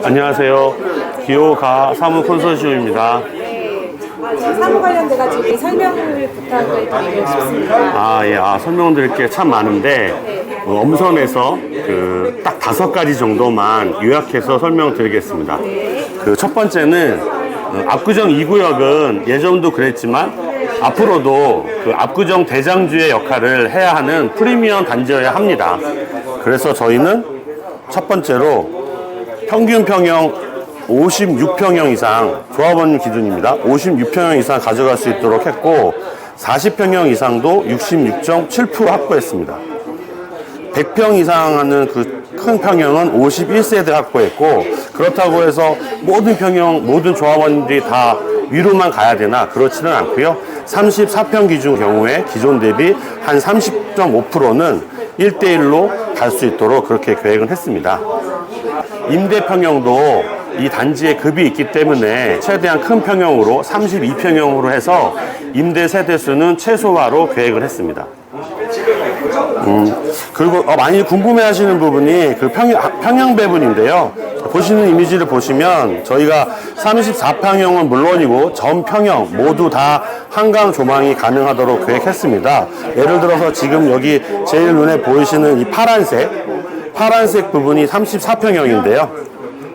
안녕하세요. 기호가 사무 콘소시엄입니다. 사무 관련돼가지고 설명을 부탁을 드리고 싶습니다. 예. 설명드릴 게 참 많은데, 엄선해서 딱 5가지 정도만 요약해서 설명드리겠습니다. 첫 번째는, 압구정 2구역은 예전도 그랬지만, 앞으로도 압구정 대장주의 역할을 해야 하는 프리미엄 단지여야 합니다. 그래서 저희는 첫 번째로 평균 평형 56평형 이상, 조합원님 기준입니다. 56평형 이상 가져갈 수 있도록 했고, 40평형 이상도 66.7% 확보했습니다. 100평 이상 하는 큰 평형은 51세대 확보했고, 그렇다고 해서 모든 평형, 모든 조합원들이 다 위로만 가야 되나? 그렇지는 않고요. 34평 기준 경우에 기존 대비 한 30.5%는 1대1로 갈 수 있도록 그렇게 계획을 했습니다. 임대 평형도 이 단지에 급이 있기 때문에 최대한 큰 평형으로 32평형으로 해서 임대 세대수는 최소화로 계획을 했습니다. 그리고 많이 궁금해 하시는 부분이 평형 배분인데요. 보시는 이미지를 보시면 저희가 34평형은 물론이고 전 평형 모두 다 한강 조망이 가능하도록 계획했습니다. 예를 들어서 지금 여기 제일 눈에 보이시는 이 파란색 부분이 34평형인데요.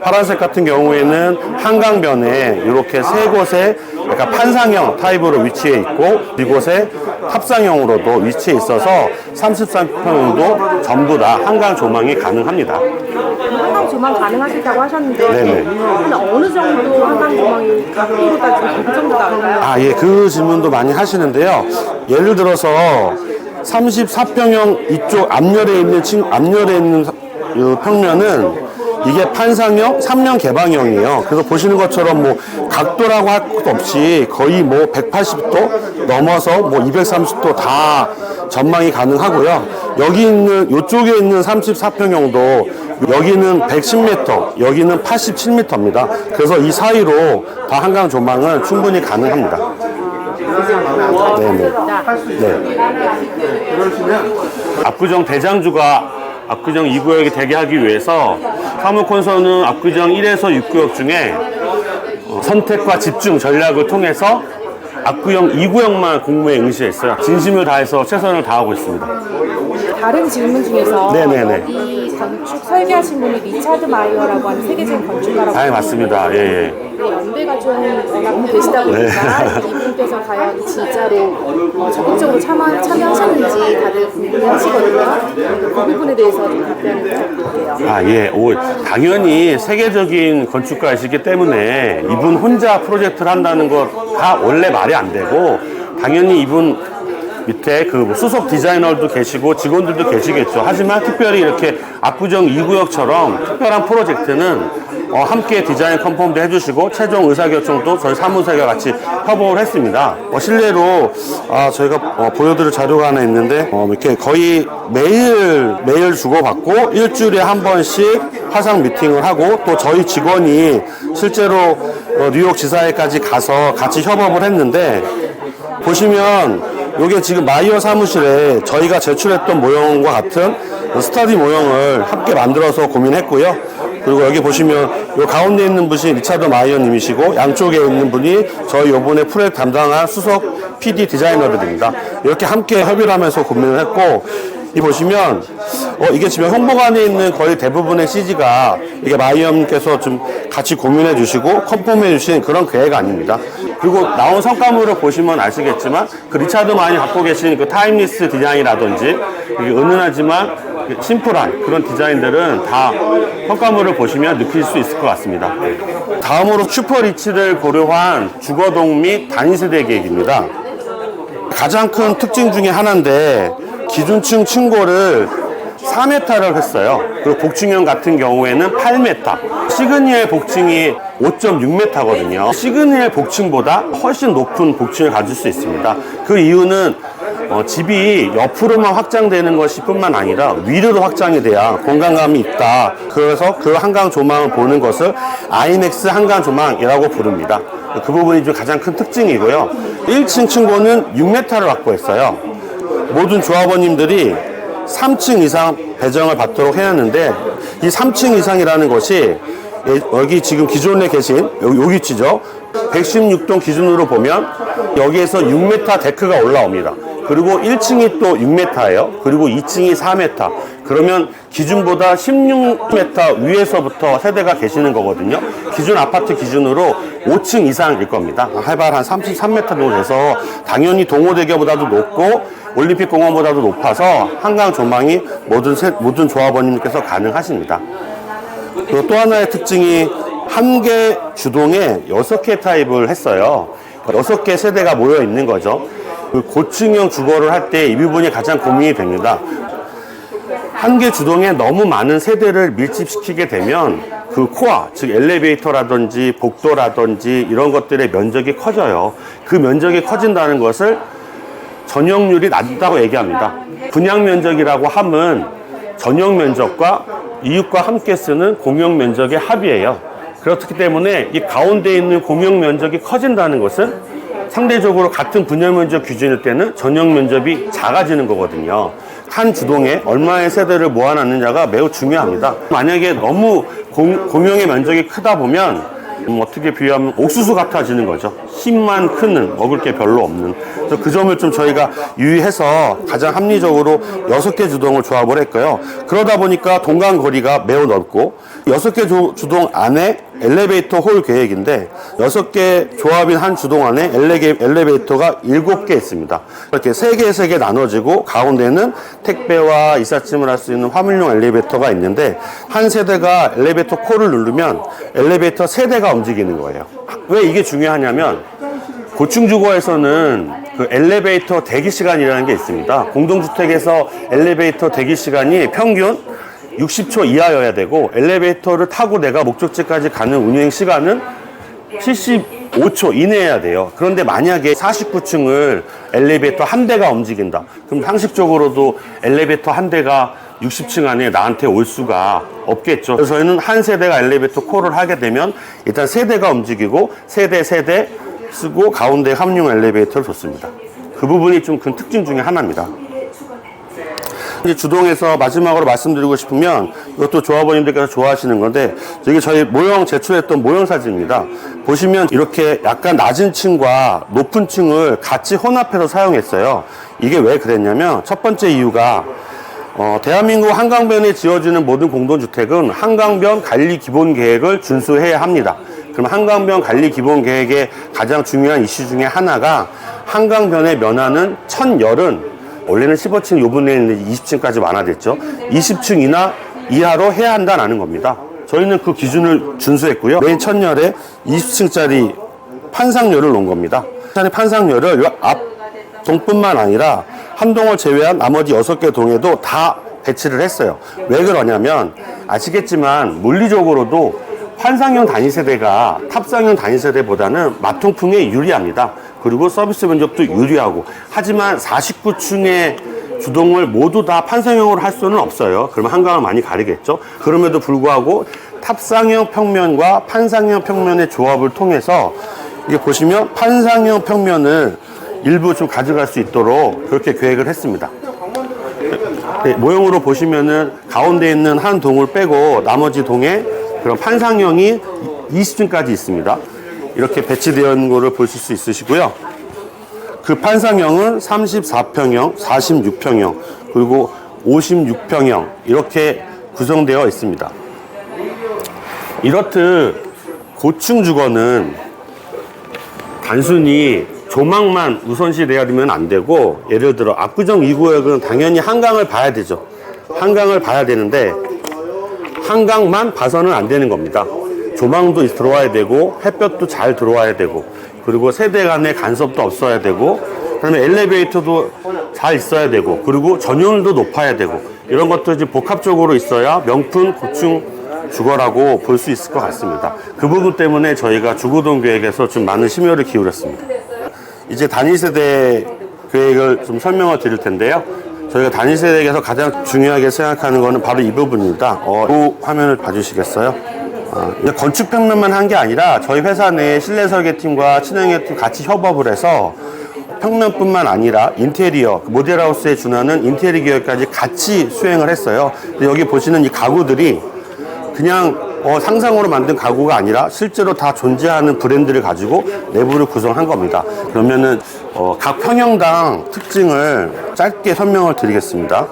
파란색 같은 경우에는 한강변에 이렇게 세 곳에 약간 판상형 타입으로 위치해 있고, 이곳에 탑상형으로도 위치해 있어서 33평형도 전부 다 한강 조망이 가능합니다. 한강 조망 가능하시다고 하셨는데, 네네. 어느 정도 한강 조망이 각도로가 그 정도 나올까요? 예, 그 질문도 많이 하시는데요. 예를 들어서 34평형 이쪽 앞열에 있는 이 평면은 이게 판상형 3년 개방형이에요. 그래서 보시는 것처럼 뭐 각도라고 할 것도 없이 거의 뭐 180도 넘어서 뭐 230도 다 전망이 가능하고요. 여기 있는 이쪽에 있는 34평형도 여기는 110m, 여기는 87m입니다. 그래서 이 사이로 다 한강 조망은 충분히 가능합니다. 네네. 네. 압구정 대장주가 압구정 2구역이 되게 하기 위해서 사무콘서는 압구정 1에서 6구역 중에 선택과 집중 전략을 통해서 압구정 2구역만 공모에 응시했어요. 진심을 다해서 최선을 다하고 있습니다. 다른 질문 중에서 네네네. 이 건축 설계하신 분이 리차드 마이어라고 하는 세계적인 건축가라고 맞습니다. 예. 연배가 좀 워낙 되시다 보니까 이분께서 과연 진짜로 적극적으로 참여하셨는지 다들 궁금해하시거든요. 그 부분에 대해서 좀 답변을 부탁드릴게요. 당연히 세계적인 건축가이시기 때문에 이분 혼자 프로젝트를 한다는 거가 원래 말이 안 되고, 당연히 이분 밑에 수석 디자이너도 계시고 직원들도 계시겠죠. 하지만 특별히 이렇게 압구정 2구역처럼 특별한 프로젝트는 함께 디자인 컨펌도 해주시고 최종 의사결정도 저희 사무소가 같이 협업을 했습니다. 실례로 저희가 보여드릴 자료가 하나 있는데 이렇게 거의 매일 주고받고 일주일에 한 번씩 화상 미팅을 하고, 또 저희 직원이 실제로 뉴욕 지사회까지 가서 같이 협업을 했는데, 보시면 이게 지금 마이어 사무실에 저희가 제출했던 모형과 같은 스터디 모형을 함께 만들어서 고민했고요. 그리고 여기 보시면 이 가운데 있는 분이 리차드 마이어 님이시고, 양쪽에 있는 분이 저희 요번에 프로젝트 담당한 수석 PD 디자이너들입니다. 이렇게 함께 협의를 하면서 고민을 했고, 이 보시면 이게 지금 홍보관에 있는 거의 대부분의 CG가 이게 마이엄께서 좀 같이 고민해 주시고 컨펌해 주신 그런 계획 아닙니다. 그리고 나온 성과물을 보시면 아시겠지만 리차드 마이엄이 갖고 계신 타임리스 디자인이라든지 은은하지만 심플한 그런 디자인들은 다 성과물을 보시면 느낄 수 있을 것 같습니다. 다음으로 슈퍼리치를 고려한 주거동 및 단위세대 계획입니다. 가장 큰 특징 중에 하나인데, 기준층 층고를 4m를 했어요. 그리고 복층형 같은 경우에는 8m. 시그니엘 복층이 5.6m거든요. 시그니엘 복층보다 훨씬 높은 복층을 가질 수 있습니다. 그 이유는 집이 옆으로만 확장되는 것이 뿐만 아니라 위로도 확장이 돼야 공간감이 있다. 그래서 그 한강 조망을 보는 것을 아이맥스 한강 조망이라고 부릅니다. 그 부분이 좀 가장 큰 특징이고요. 1층 층고는 6m를 확보했어요. 모든 조합원님들이 3층 이상 배정을 받도록 해놨는데, 이 3층 이상이라는 것이 여기 지금 기존에 계신 여기 위치죠. 116동 기준으로 보면 여기에서 6m 데크가 올라옵니다. 그리고 1층이 또 6m예요. 그리고 2층이 4m. 그러면 기준보다 16m 위에서부터 세대가 계시는 거거든요. 기준 아파트 기준으로 5층 이상일 겁니다. 해발 한 33m 정도 돼서 당연히 동호대교보다도 높고 올림픽공원보다도 높아서 한강 조망이 모든 조합원님께서 가능하십니다. 그리고 또 하나의 특징이 한 개 주동에 6개 타입을 했어요. 6개 세대가 모여 있는 거죠. 그 고층형 주거를 할 때 이 부분이 가장 고민이 됩니다. 한 개 주동에 너무 많은 세대를 밀집시키게 되면 그 코어, 즉 엘리베이터라든지 복도라든지 이런 것들의 면적이 커져요. 그 면적이 커진다는 것을 전용률이 낮다고 얘기합니다. 분양 면적이라고 함은 전용 면적과 이웃과 함께 쓰는 공용 면적의 합이에요. 그렇기 때문에 이 가운데 있는 공용 면적이 커진다는 것은 상대적으로 같은 분양 면적 기준일 때는 전용 면적이 작아지는 거거든요. 한 주동에 얼마의 세대를 모아놨느냐가 매우 중요합니다. 만약에 너무 공용의 면적이 크다 보면 어떻게 비유하면 옥수수 같아지는 거죠. 힘만 크는, 먹을 게 별로 없는. 그래서 그 점을 좀 저희가 유의해서 가장 합리적으로 6개 주동을 조합을 했고요. 그러다 보니까 동간 거리가 매우 넓고 6개 주동 안에 엘리베이터 홀 계획인데 6개 조합인 한 주동 안에 엘리베이터가 7개 있습니다. 이렇게 3개 나눠지고 가운데는 택배와 이삿짐을 할 수 있는 화물용 엘리베이터가 있는데 한 세대가 엘리베이터 콜을 누르면 엘리베이터 세대가 움직이는 거예요. 왜 이게 중요하냐면 고층 주거에서는 그 엘리베이터 대기 시간이라는 게 있습니다. 공동주택에서 엘리베이터 대기 시간이 평균 60초 이하여야 되고 엘리베이터를 타고 내가 목적지까지 가는 운행 시간은 75초 이내여야 돼요. 그런데 만약에 49층을 엘리베이터 한 대가 움직인다. 그럼 상식적으로도 엘리베이터 한 대가 60층 안에 나한테 올 수가 없겠죠. 그래서 저희는 한 세대가 엘리베이터 콜을 하게 되면 일단 세대가 움직이고 세대 쓰고 가운데 합용 엘리베이터를 줬습니다. 그 부분이 좀 큰 특징 중에 하나입니다. 이제 주동에서 마지막으로 말씀드리고 싶으면 이것도 조합원님들께서 좋아하시는 건데 이게 저희 모형 제출했던 모형 사진입니다. 보시면 이렇게 약간 낮은 층과 높은 층을 같이 혼합해서 사용했어요. 이게 왜 그랬냐면 첫 번째 이유가 대한민국 한강변에 지어지는 모든 공동주택은 한강변 관리 기본 계획을 준수해야 합니다. 그럼 한강변 관리 기본 계획의 가장 중요한 이슈 중에 하나가 한강변에 면하는 천열은 원래는 15층 요번에 있는 20층까지 완화됐죠. 20층 이하로 해야 한다는 겁니다. 저희는 그 기준을 준수했고요. 메인 천열에 20층짜리 판상열을 놓은 겁니다. 판상열을 앞 동뿐만 아니라 한 동을 제외한 나머지 6개 동에도 다 배치를 했어요. 왜 그러냐면 아시겠지만 물리적으로도 환상형 단위세대가 탑상형 단위세대보다는 마통풍에 유리합니다. 그리고 서비스 면적도 유리하고 하지만 49층의 주동을 모두 다 판상형으로 할 수는 없어요. 그러면 한강을 많이 가리겠죠. 그럼에도 불구하고 탑상형 평면과 판상형 평면의 조합을 통해서 이게 보시면 판상형 평면을 일부 좀 가져갈 수 있도록 그렇게 계획을 했습니다. 네, 모형으로 보시면은 가운데 있는 한 동을 빼고 나머지 동에 그런 판상형이 20층까지 있습니다. 이렇게 배치되어 있는 거를 보실 수 있으시고요. 그 판상형은 34평형, 46평형, 그리고 56평형 이렇게 구성되어 있습니다. 이렇듯 고층 주거는 단순히 조망만 우선시 돼야 되면 안 되고 예를 들어 압구정 2구역은 당연히 한강을 봐야 되죠. 한강을 봐야 되는데 한강만 봐서는 안 되는 겁니다. 조망도 들어와야 되고 햇볕도 잘 들어와야 되고 그리고 세대 간의 간섭도 없어야 되고 그다음에 엘리베이터도 잘 있어야 되고 그리고 전용률도 높아야 되고 이런 것들이 복합적으로 있어야 명품 고층 주거라고 볼 수 있을 것 같습니다. 그 부분 때문에 저희가 주거동 계획에서 좀 많은 심혈을 기울였습니다. 이제 단위세대 계획을 좀 설명을 드릴 텐데요. 저희가 단위세대에서 가장 중요하게 생각하는 것은 바로 이 부분입니다. 이 화면을 봐주시겠어요? 건축 평면만 한 게 아니라 저희 회사 내 실내 설계팀과 친환경팀 같이 협업을 해서 평면뿐만 아니라 인테리어, 모델하우스에 준하는 인테리어 계획까지 같이 수행을 했어요. 여기 보시는 이 가구들이 그냥 상상으로 만든 가구가 아니라 실제로 다 존재하는 브랜드를 가지고 내부를 구성한 겁니다. 그러면은 각 평형당 특징을 짧게 설명을 드리겠습니다.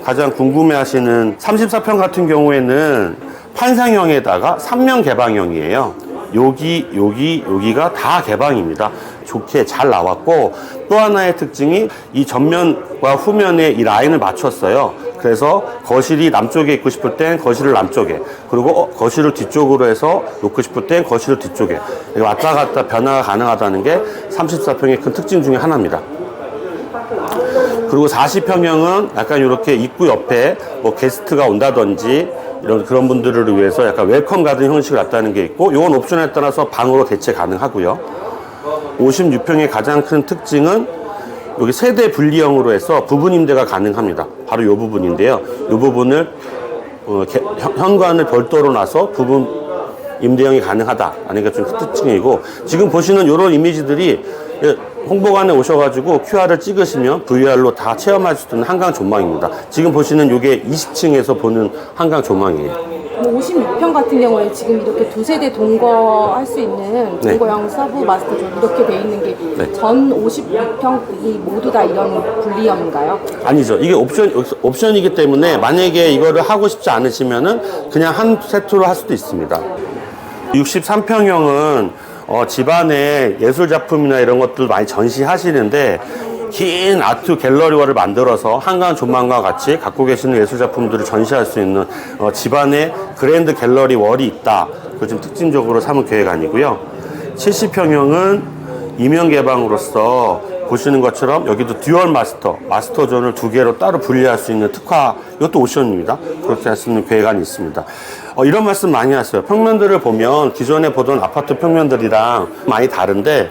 가장 궁금해하시는 34평 같은 경우에는 판상형에다가 3면 개방형이에요. 여기가 다 개방입니다. 좋게 잘 나왔고, 또 하나의 특징이 이 전면과 후면에 이 라인을 맞췄어요. 그래서 거실이 남쪽에 있고 싶을 땐 거실을 남쪽에, 그리고 거실을 뒤쪽으로 해서 놓고 싶을 땐 거실을 뒤쪽에, 왔다 갔다 변화가 가능하다는 게 34평의 큰 특징 중에 하나입니다. 그리고 40평형은 약간 이렇게 입구 옆에 뭐 게스트가 온다든지 이런 그런 분들을 위해서 약간 웰컴 가든 형식을 갖다는 게 있고, 이건 옵션에 따라서 방으로 대체 가능하고요. 56평의 가장 큰 특징은 여기 세대 분리형으로 해서 부분 임대가 가능합니다. 바로 이 부분인데요. 이 부분을 현관을 별도로 놔서 부분 임대형이 가능하다 하는 게 좀 큰 특징이고, 지금 보시는 이런 이미지들이 홍보관에 오셔가지고 QR을 찍으시면 VR로 다 체험할 수 있는 한강 전망입니다. 지금 보시는 이게 20층에서 보는 한강 전망이에요. 56평 같은 경우에 지금 이렇게 두 세대 동거할 수 있는 네. 동거형 서브 마스터존 이렇게 돼 있는 게 네. 전 56평이 모두 다 이런 분리형인가요? 아니죠. 이게 옵션이기 때문에 만약에 이거를 하고 싶지 않으시면은 그냥 한 세트로 할 수도 있습니다. 63평형은 집안에 예술작품이나 이런 것들 많이 전시하시는데, 긴 아트 갤러리화를 만들어서 한강 조망과 같이 갖고 계시는 예술작품들을 전시할 수 있는 집안에 그랜드 갤러리 월이 있다. 그걸 좀 특징적으로 삼은 계획 아니고요. 70평형은 이면 개방으로서 보시는 것처럼 여기도 듀얼 마스터존을 두 개로 따로 분리할 수 있는 특화, 이것도 옵션입니다. 그렇게 할 수 있는 계획안이 있습니다. 이런 말씀 많이 하세요. 평면들을 보면 기존에 보던 아파트 평면들이랑 많이 다른데,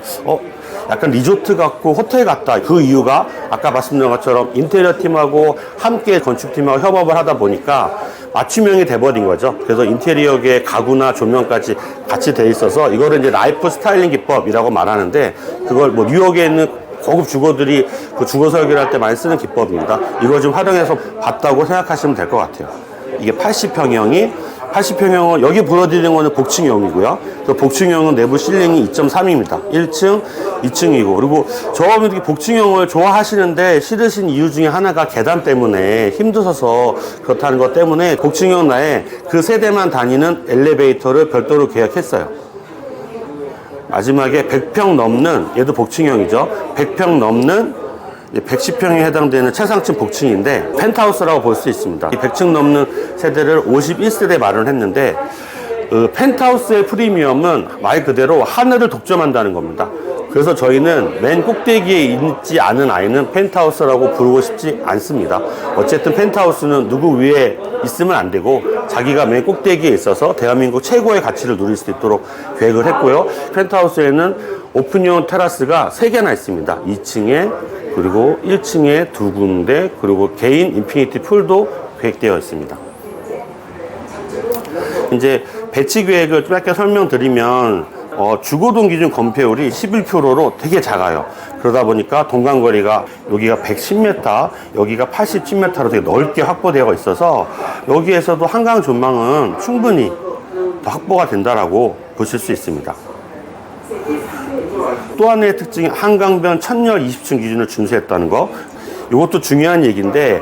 약간 리조트 같고 호텔 같다. 그 이유가 아까 말씀드린 것처럼 인테리어 팀하고 함께 건축팀하고 협업을 하다 보니까 맞춤형이 돼버린 거죠. 그래서 인테리어계 가구나 조명까지 같이 돼 있어서 이거를 이제 라이프 스타일링 기법이라고 말하는데, 그걸 뭐 뉴욕에 있는 고급 주거들이 그 주거 설계를 할 때 많이 쓰는 기법입니다. 이걸 좀 활용해서 봤다고 생각하시면 될 것 같아요. 이게 80평형은 여기 보여드리는 거는 복층형이고요. 그 복층형은 내부 실링이 2.3입니다. 1층, 2층이고. 그리고 저분들이 복층형을 좋아하시는데 싫으신 이유 중에 하나가 계단 때문에 힘드셔서 그렇다는 것 때문에 복층형 나에 그 세대만 다니는 엘리베이터를 별도로 계약했어요. 마지막에 100평 넘는, 얘도 복층형이죠. 100평 넘는 110평에 해당되는 최상층 복층인데 펜트하우스라고 볼 수 있습니다. 이 100층 넘는 세대를 51세대 마련했는데, 펜트하우스의 프리미엄은 말 그대로 하늘을 독점한다는 겁니다. 그래서 저희는 맨 꼭대기에 있지 않은 아이는 펜트하우스라고 부르고 싶지 않습니다. 어쨌든 펜트하우스는 누구 위에 있으면 안 되고 자기가 맨 꼭대기에 있어서 대한민국 최고의 가치를 누릴 수 있도록 계획을 했고요. 펜트하우스에는 오픈형 테라스가 3개나 있습니다. 2층에, 그리고 1층에 2군데, 그리고 개인 인피니티 풀도 계획되어 있습니다. 이제 배치 계획을 좀 약간 설명드리면, 주거동 기준 건폐율이 11%로 되게 작아요. 그러다 보니까 동간거리가 여기가 110m, 여기가 87m로 되게 넓게 확보되어 있어서 여기에서도 한강 전망은 충분히 더 확보가 된다라고 보실 수 있습니다. 또 하나의 특징이 한강변 천열 20층 기준을 준수했다는 거. 이것도 중요한 얘기인데,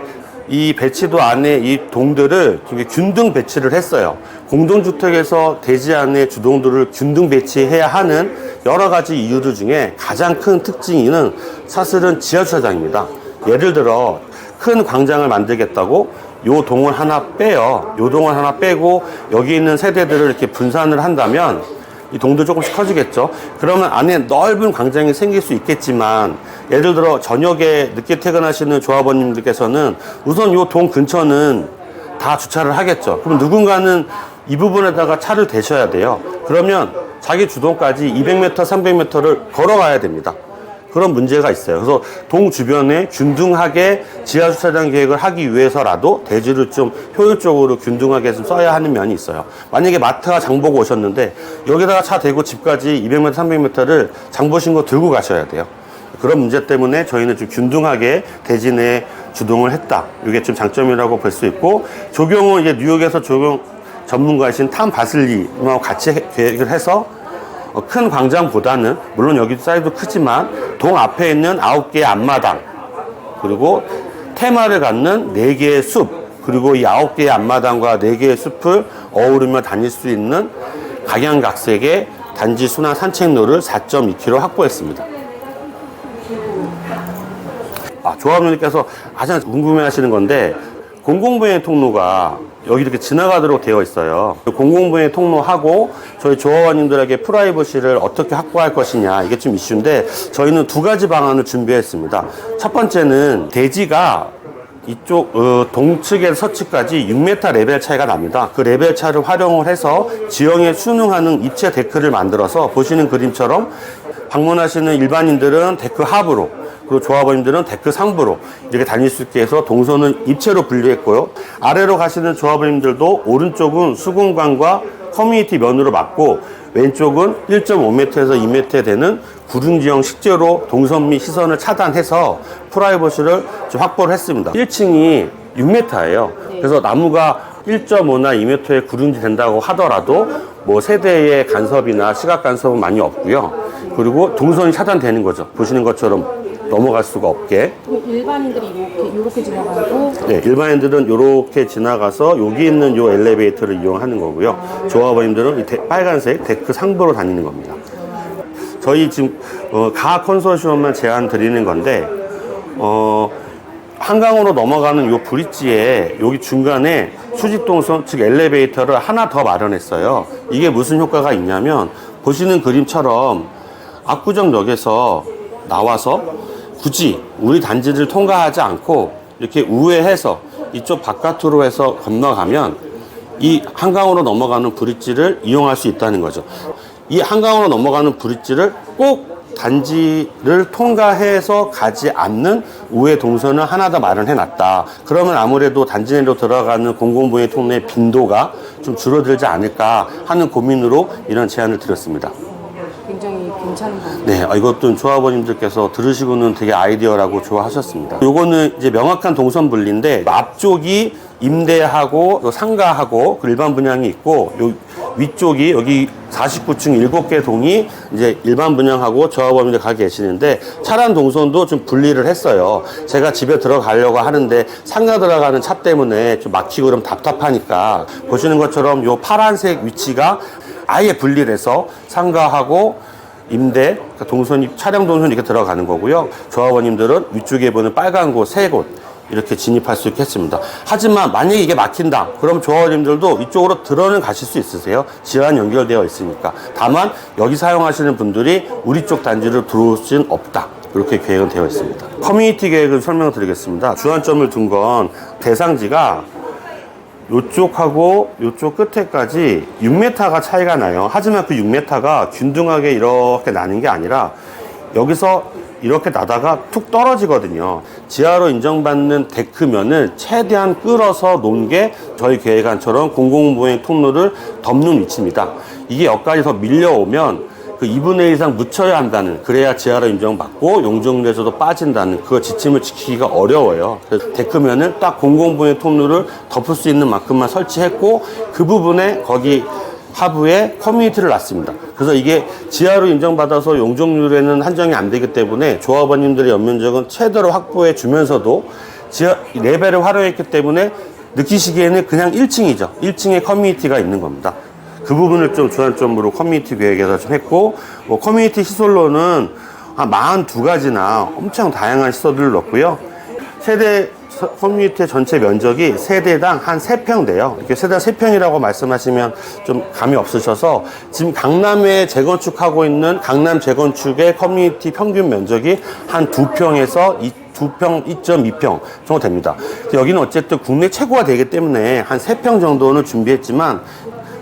이 배치도 안에 이 동들을 균등 배치를 했어요. 공동주택에서 대지 안에 주동들을 균등 배치해야 하는 여러 가지 이유들 중에 가장 큰 특징은 사실은 지하주차장입니다. 예를 들어 큰 광장을 만들겠다고 요 동을 하나 빼요. 요 동을 하나 빼고 여기 있는 세대들을 이렇게 분산을 한다면 이 동도 조금씩 커지겠죠. 그러면 안에 넓은 광장이 생길 수 있겠지만, 예를 들어 저녁에 늦게 퇴근하시는 조합원님들께서는 우선 이 동 근처는 다 주차를 하겠죠. 그럼 누군가는 이 부분에다가 차를 대셔야 돼요. 그러면 자기 주동까지 200m, 300m를 걸어가야 됩니다. 그런 문제가 있어요. 그래서 동 주변에 균등하게 지하주차장 계획을 하기 위해서라도 대지를 좀 효율적으로 균등하게 좀 써야 하는 면이 있어요. 만약에 마트가 장 보고 오셨는데 여기다가 차 대고 집까지 200m, 300m를 장 보신 거 들고 가셔야 돼요. 그런 문제 때문에 저희는 좀 균등하게 대지 내에 주동을 했다. 이게 좀 장점이라고 볼 수 있고, 적용은 이제 뉴욕에서 전문가이신 탐 바슬리님하고 같이 계획을 해서 큰 광장보다는 물론 여기 사이즈도 크지만 동 앞에 있는 9개의 앞마당, 그리고 테마를 갖는 4개의 숲, 그리고 이 9개의 앞마당과 4개의 숲을 어우르며 다닐 수 있는 각양각색의 단지 순환 산책로를 4.2km 확보했습니다. 조합원님께서 가장 궁금해 하시는 건데, 공공보행 통로가 여기 이렇게 지나가도록 되어 있어요. 공공보행 통로하고 저희 조합원님들에게 프라이버시를 어떻게 확보할 것이냐, 이게 좀 이슈인데, 저희는 2가지 방안을 준비했습니다. 첫 번째는 대지가 이쪽 동측에서 서측까지 6m 레벨 차이가 납니다. 그 레벨 차를 활용을 해서 지형에 순응하는 입체 데크를 만들어서 보시는 그림처럼 방문하시는 일반인들은 데크 하부로, 그리고 조합원님들은 데크 상부로 이렇게 다닐 수 있게 해서 동선은 입체로 분류했고요. 아래로 가시는 조합원님들도 오른쪽은 수공관과 커뮤니티 면으로 맞고, 왼쪽은 1.5m에서 2m 되는 구릉지형 식재로 동선 및 시선을 차단해서 프라이버시를 좀 확보를 했습니다. 1층이 6m예요. 그래서 나무가 1.5나 2m의 구릉지 된다고 하더라도 뭐 세대의 간섭이나 시각 간섭은 많이 없고요. 그리고 동선이 차단되는 거죠. 보시는 것처럼 넘어갈 수가 없게. 일반인들이 이렇게 지나가고, 네, 일반인들은 이렇게 지나가서 여기 있는 이 엘리베이터를 이용하는 거고요. 조합원님들은 이 빨간색 데크 상부로 다니는 겁니다. 저희 지금 가 컨소시엄만 제안 드리는 건데, 한강으로 넘어가는 이 브릿지에 여기 중간에 수직동선, 즉 엘리베이터를 하나 더 마련했어요. 이게 무슨 효과가 있냐면, 보시는 그림처럼 압구정역에서 나와서 굳이 우리 단지를 통과하지 않고 이렇게 우회해서 이쪽 바깥으로 해서 건너가면 이 한강으로 넘어가는 브릿지를 이용할 수 있다는 거죠. 이 한강으로 넘어가는 브릿지를 꼭 단지를 통과해서 가지 않는 우회 동선을 하나 더 마련해 놨다. 그러면 아무래도 단지 내로 들어가는 공공보행 통로의 빈도가 좀 줄어들지 않을까 하는 고민으로 이런 제안을 드렸습니다. 굉장히 괜찮은 것 같아요. 네, 이것도 조합원님들께서 들으시고는 되게 아이디어라고 좋아하셨습니다. 요거는 이제 명확한 동선 분리인데, 앞쪽이 임대하고 상가하고 일반 분양이 있고, 요 위쪽이 여기 49층 7개 동이 이제 일반 분양하고 조합원님들 가 계시는데, 차량 동선도 좀 분리를 했어요. 제가 집에 들어가려고 하는데 상가 들어가는 차 때문에 좀 막히고 그럼 답답하니까, 보시는 것처럼 요 파란색 위치가 아예 분리를 해서 상가하고 임대, 그러니까 동선이, 차량 동선이 이렇게 들어가는 거고요. 조합원님들은 위쪽에 보는 빨간 곳, 3곳 이렇게 진입할 수 있겠습니다. 하지만 만약에 이게 막힌다, 그럼 조합원님들도 이쪽으로 들어는 가실 수 있으세요. 지하는 연결되어 있으니까. 다만 여기 사용하시는 분들이 우리 쪽 단지로 들어올 수는 없다. 이렇게 계획은 되어 있습니다. 커뮤니티 계획을 설명드리겠습니다. 주안점을 둔 건 대상지가 요쪽하고 요쪽 끝에까지 6m가 차이가 나요. 하지만 그 6m가 균등하게 이렇게 나는 게 아니라 여기서 이렇게 나다가 툭 떨어지거든요. 지하로 인정받는 데크면을 최대한 끌어서 놓은 게 저희 계획안처럼 공공보행 통로를 덮는 위치입니다. 이게 여기까지 더 밀려오면 그 2분의 1 이상 묻혀야 한다는, 그래야 지하로 인정받고 용적률에서도 빠진다는 그 지침을 지키기가 어려워요. 그래서 데크면은 딱 공공보행 통로를 덮을 수 있는 만큼만 설치했고, 그 부분에 거기 하부에 커뮤니티를 놨습니다. 그래서 이게 지하로 인정받아서 용적률에는 한정이 안 되기 때문에 조합원님들의 연면적은 최대로 확보해 주면서도 지하 레벨을 활용했기 때문에 느끼시기에는 그냥 1층이죠. 1층에 커뮤니티가 있는 겁니다. 그 부분을 좀 주안점으로 커뮤니티 계획에서 좀 했고, 뭐 커뮤니티 시설로는 한 42가지나 엄청 다양한 시설들을 넣었고요. 세대 커뮤니티의 전체 면적이 세대당 한 3평 돼요. 이렇게 세대당 3평이라고 말씀하시면 좀 감이 없으셔서, 지금 강남에 재건축하고 있는 강남 재건축의 커뮤니티 평균 면적이 한 2평에서 2평, 2.2평 정도 됩니다. 여기는 어쨌든 국내 최고가 되기 때문에 한 3평 정도는 준비했지만,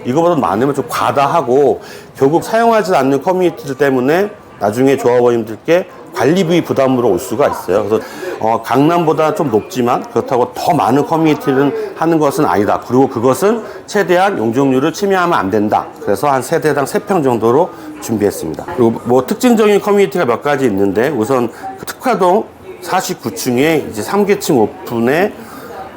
이거보다 많으면 좀 과다하고 결국 사용하지 않는 커뮤니티들 때문에 나중에 조합원님들께 관리비 부담으로 올 수가 있어요. 그래서 강남보다 좀 높지만 그렇다고 더 많은 커뮤니티를 하는 것은 아니다. 그리고 그것은 최대한 용적률을 침해하면 안 된다. 그래서 한 세대당 3평 정도로 준비했습니다. 그리고 뭐 특징적인 커뮤니티가 몇 가지 있는데, 우선 특화동 49층에 이제 3계층 오픈에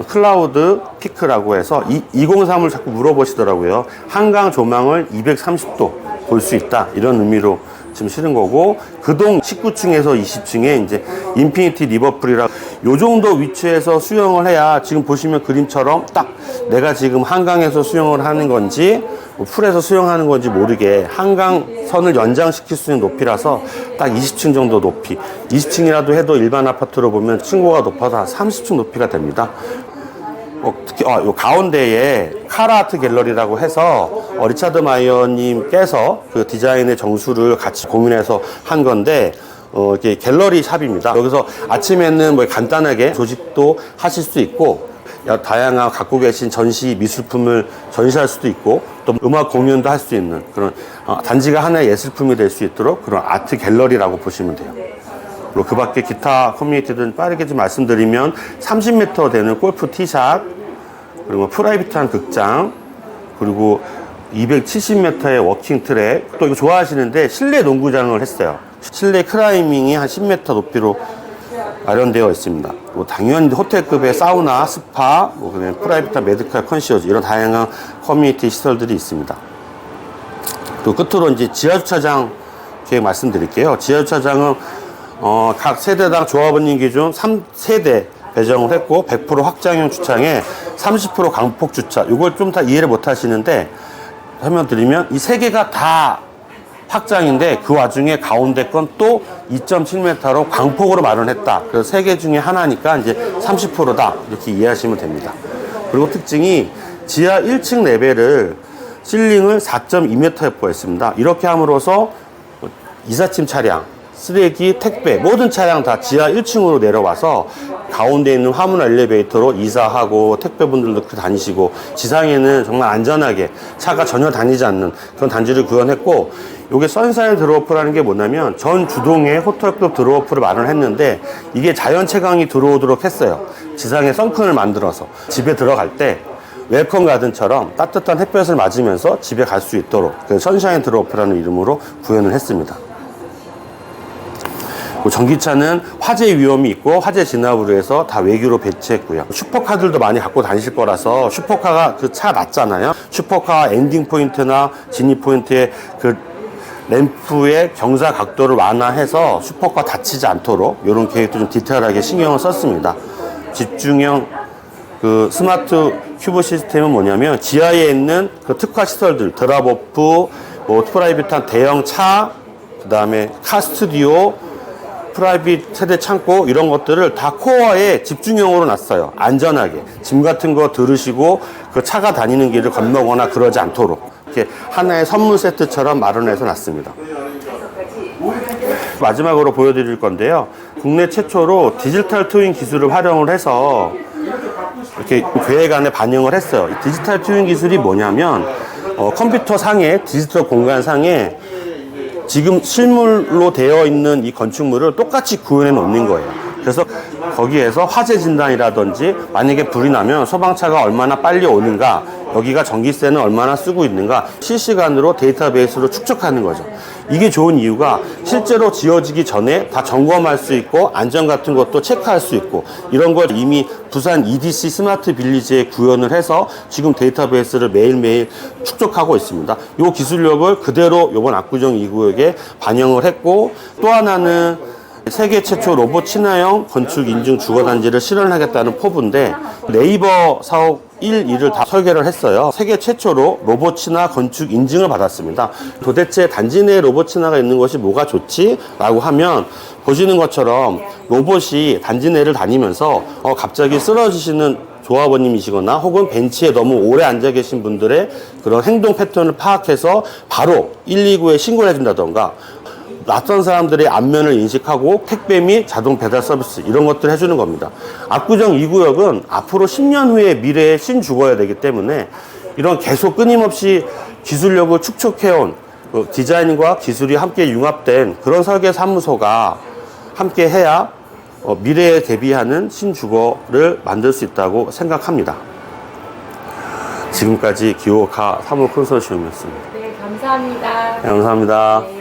클라우드 피크라고 해서 203을 자꾸 물어보시더라고요. 한강 조망을 230도 볼 수 있다, 이런 의미로 지금 실은 거고, 그동 19층에서 20층에 이제 인피니티 리버풀이라, 요 정도 위치에서 수영을 해야 지금 보시면 그림처럼 딱 내가 지금 한강에서 수영을 하는 건지 뭐 풀에서 수영하는 건지 모르게 한강선을 연장시킬 수 있는 높이라서 딱 20층 정도 높이, 20층이라도 해도 일반 아파트로 보면 층고가 높아서 30층 높이가 됩니다. 특히 요 가운데에 카라아트 갤러리라고 해서 리차드 마이어님께서 그 디자인의 정수를 같이 고민해서 한 건데, 이게 갤러리 샵입니다. 여기서 아침에는 뭐 간단하게 조직도 하실 수 있고, 다양한 갖고 계신 전시 미술품을 전시할 수도 있고, 또 음악 공연도 할 수 있는 그런 단지가 하나의 예술품이 될 수 있도록 그런 아트 갤러리라고 보시면 돼요. 그리고 그 밖에 기타 커뮤니티들은 빠르게 좀 말씀드리면 30m 되는 골프 티샷, 그리고 프라이빗한 극장, 그리고 270m의 워킹 트랙, 또 이거 좋아하시는데 실내 농구장을 했어요. 실내 클라이밍이 한 10m 높이로 마련되어 있습니다. 뭐 당연히 호텔급의 사우나, 스파, 뭐 그냥 프라이빗한 메디컬 컨시어지, 이런 다양한 커뮤니티 시설들이 있습니다. 또 끝으로 이제 지하주차장 계획 말씀드릴게요. 지하주차장은 각 세대당 조합원님 기준 3세대 배정을 했고, 100% 확장형 주차에 30% 강폭 주차. 이걸 좀 다 이해를 못 하시는데 설명드리면, 이 세 개가 다 확장인데 그 와중에 가운데 건 또 2.7m로 광폭으로 마련했다. 그래서 세 개 중에 하나니까 이제 30%다, 이렇게 이해하시면 됩니다. 그리고 특징이 지하 1층 레벨을 실링을 4.2m에 포했습니다. 이렇게 함으로써 이삿짐 차량, 쓰레기, 택배, 모든 차량 다 지하 1층으로 내려와서 가운데 있는 화물 엘리베이터로 이사하고 택배분들도 다니시고, 지상에는 정말 안전하게 차가 전혀 다니지 않는 그런 단지를 구현했고, 이게 선샤인 드로워프라는 게 뭐냐면 전 주동에 호텔급 드로워프를 마련했는데, 이게 자연 채광이 들어오도록 했어요. 지상에 선큰을 만들어서 집에 들어갈 때 웰컴 가든처럼 따뜻한 햇볕을 맞으면서 집에 갈 수 있도록 그 선샤인 드로워프라는 이름으로 구현을 했습니다. 전기차는 화재 위험이 있고 화재 진압으로 해서 다 외규로 배치했고요. 슈퍼카들도 많이 갖고 다니실 거라서, 슈퍼카가 그 차 낮잖아요. 슈퍼카 엔딩 포인트나 진입 포인트의 그 램프의 경사 각도를 완화해서 슈퍼카 다치지 않도록 이런 계획도 좀 디테일하게 신경을 썼습니다. 집중형 그 스마트 큐브 시스템은 뭐냐면, 지하에 있는 그 특화 시설들, 드랍오프, 뭐 프라이빗한 대형 차, 그 다음에 카 스튜디오, 프라이빗 세대 창고, 이런 것들을 다 코어에 집중형으로 놨어요. 안전하게 짐 같은 거 들으시고 그 차가 다니는 길을 건너거나 그러지 않도록 이렇게 하나의 선물 세트처럼 마련해서 놨습니다. 마지막으로 보여드릴 건데요, 국내 최초로 디지털 트윈 기술을 활용을 해서 이렇게 계획 안에 반영을 했어요. 이 디지털 트윈 기술이 뭐냐면, 컴퓨터 상에, 디지털 공간 상에 지금 실물로 되어 있는 이 건축물을 똑같이 구현해 놓는 거예요. 그래서 거기에서 화재 진단이라든지, 만약에 불이 나면 소방차가 얼마나 빨리 오는가, 여기가 전기세는 얼마나 쓰고 있는가 실시간으로 데이터베이스로 축적하는 거죠. 이게 좋은 이유가 실제로 지어지기 전에 다 점검할 수 있고, 안전 같은 것도 체크할 수 있고, 이런 걸 이미 부산 EDC 스마트 빌리지에 구현을 해서 지금 데이터베이스를 매일매일 축적하고 있습니다. 이 기술력을 그대로 이번 압구정 2구역에 반영을 했고, 또 하나는 세계 최초 로봇 친화형 건축 인증 주거단지를 실현하겠다는 포부인데, 네이버 사옥 1, 2를 다 설계를 했어요. 세계 최초로 로봇 친화 건축 인증을 받았습니다. 도대체 단지 내에 로봇 친화가 있는 것이 뭐가 좋지? 라고 하면, 보시는 것처럼 로봇이 단지 내를 다니면서 갑자기 쓰러지시는 조합원님이시거나 혹은 벤치에 너무 오래 앉아 계신 분들의 그런 행동 패턴을 파악해서 바로 119에 신고를 해준다던가, 낯선 사람들의 안면을 인식하고 택배 및 자동 배달 서비스, 이런 것들을 해주는 겁니다. 압구정 2구역은 앞으로 10년 후에 미래의 신주거야 되기 때문에 이런 계속 끊임없이 기술력을 축적해온 디자인과 기술이 함께 융합된 그런 설계 사무소가 함께 해야 미래에 대비하는 신주거를 만들 수 있다고 생각합니다. 지금까지 기호카 사무 컨소시엄이었습니다. 네, 감사합니다. 네, 감사합니다. 네.